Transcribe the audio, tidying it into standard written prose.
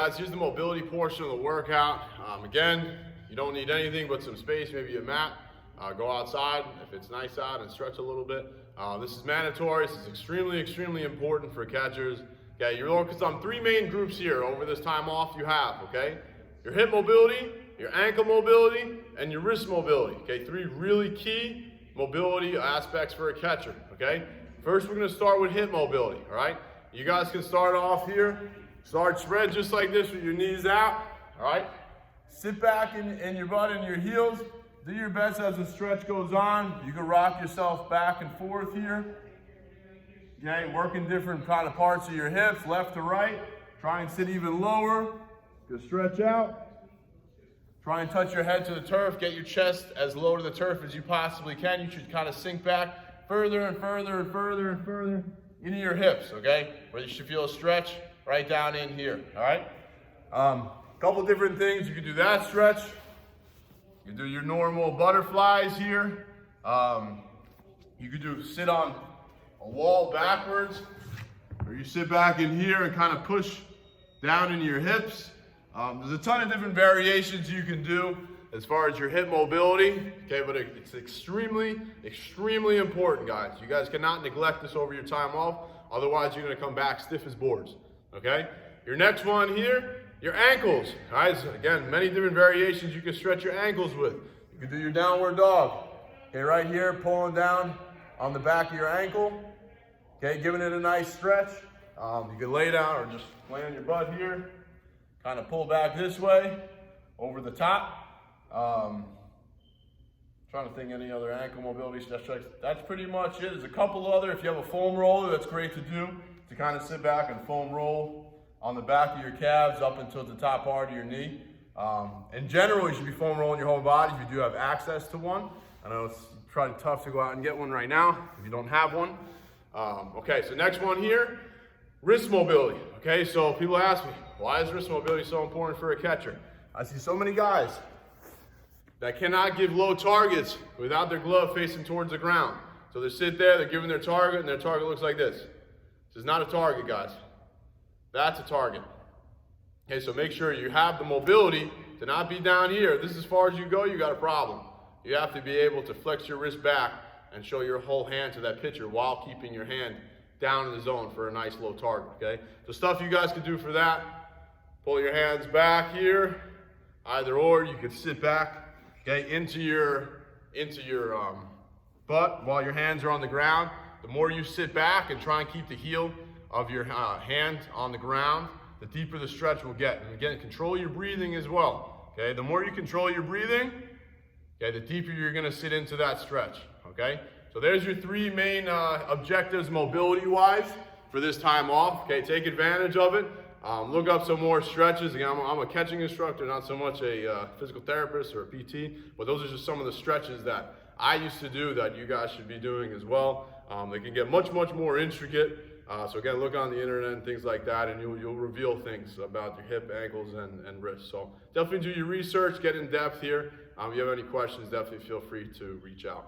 Guys, here's the mobility portion of the workout. Again, you don't need anything but some space, maybe a mat. Go outside if it's nice out and stretch a little bit. This is mandatory. This is extremely important for catchers. Okay, you're focused on three main groups here over this time off you have, okay? Your hip mobility, your ankle mobility, and your wrist mobility, okay? Three really key mobility aspects for a catcher, okay? First, we're gonna start with hip mobility, all right? You guys can start off here. Start spread just like this with your knees out, all right? Sit back in your butt and your heels. Do your best as the stretch goes on. You can rock yourself back and forth here. Okay, working different kind of parts of your hips, left to right. Try and sit even lower. Good stretch out. Try and touch your head to the turf. Get your chest as low to the turf as you possibly can. You should kind of sink back further and further and further and further into your hips, okay? Where you should feel a stretch right down in here, all right? Couple different things. You can do that stretch. You can do your normal butterflies here. You could do sit on a wall backwards, or you sit back in here and kind of push down into your hips. There's a ton of different variations you can do as far as your hip mobility, okay, but it's extremely important, guys. You guys cannot neglect this over your time off, otherwise you're gonna come back stiff as boards, okay? Your next one here, your ankles, all right? So again, many different variations you can stretch your ankles with. You can do your downward dog, okay, right here, pulling down on the back of your ankle, okay, giving it a nice stretch. You can lay down or just lay on your butt here, kind of pull back this way, over the top. Trying to think any other ankle mobility stretch. That's pretty much it. There's a couple other, if you have a foam roller, that's great to do, to kind of sit back and foam roll on the back of your calves up until the top part of your knee. In general, you should be foam rolling your whole body if you do have access to one. I know it's probably tough to go out and get one right now if you don't have one. Okay, so next one here, wrist mobility. Okay, so people ask me, why is wrist mobility so important for a catcher? I see so many guys that cannot give low targets without their glove facing towards the ground. So they sit there, they're giving their target, and their target looks like this. This is not a target, guys. That's a target. Okay, so make sure you have the mobility to not be down here. This is as far as you go, you got a problem. You have to be able to flex your wrist back and show your whole hand to that pitcher while keeping your hand down in the zone for a nice low target, okay? So stuff you guys can do for that. Pull your hands back here, either or. You could sit back, okay, into your butt while your hands are on the ground. The more you sit back and try and keep the heel of your hand on the ground, the deeper the stretch will get. And again, control your breathing as well, okay? The more you control your breathing, okay, the deeper you're gonna sit into that stretch, okay? So there's your three main objectives mobility-wise for this time off, okay? Take advantage of it. Look up some more stretches. Again, I'm a catching instructor, not so much a physical therapist or a PT, but those are just some of the stretches that I used to do that you guys should be doing as well. They can get much more intricate. So again, look on the internet and things like that, and you'll reveal things about your hip, ankles, and wrists. So definitely do your research, get in depth here. If you have any questions, definitely feel free to reach out.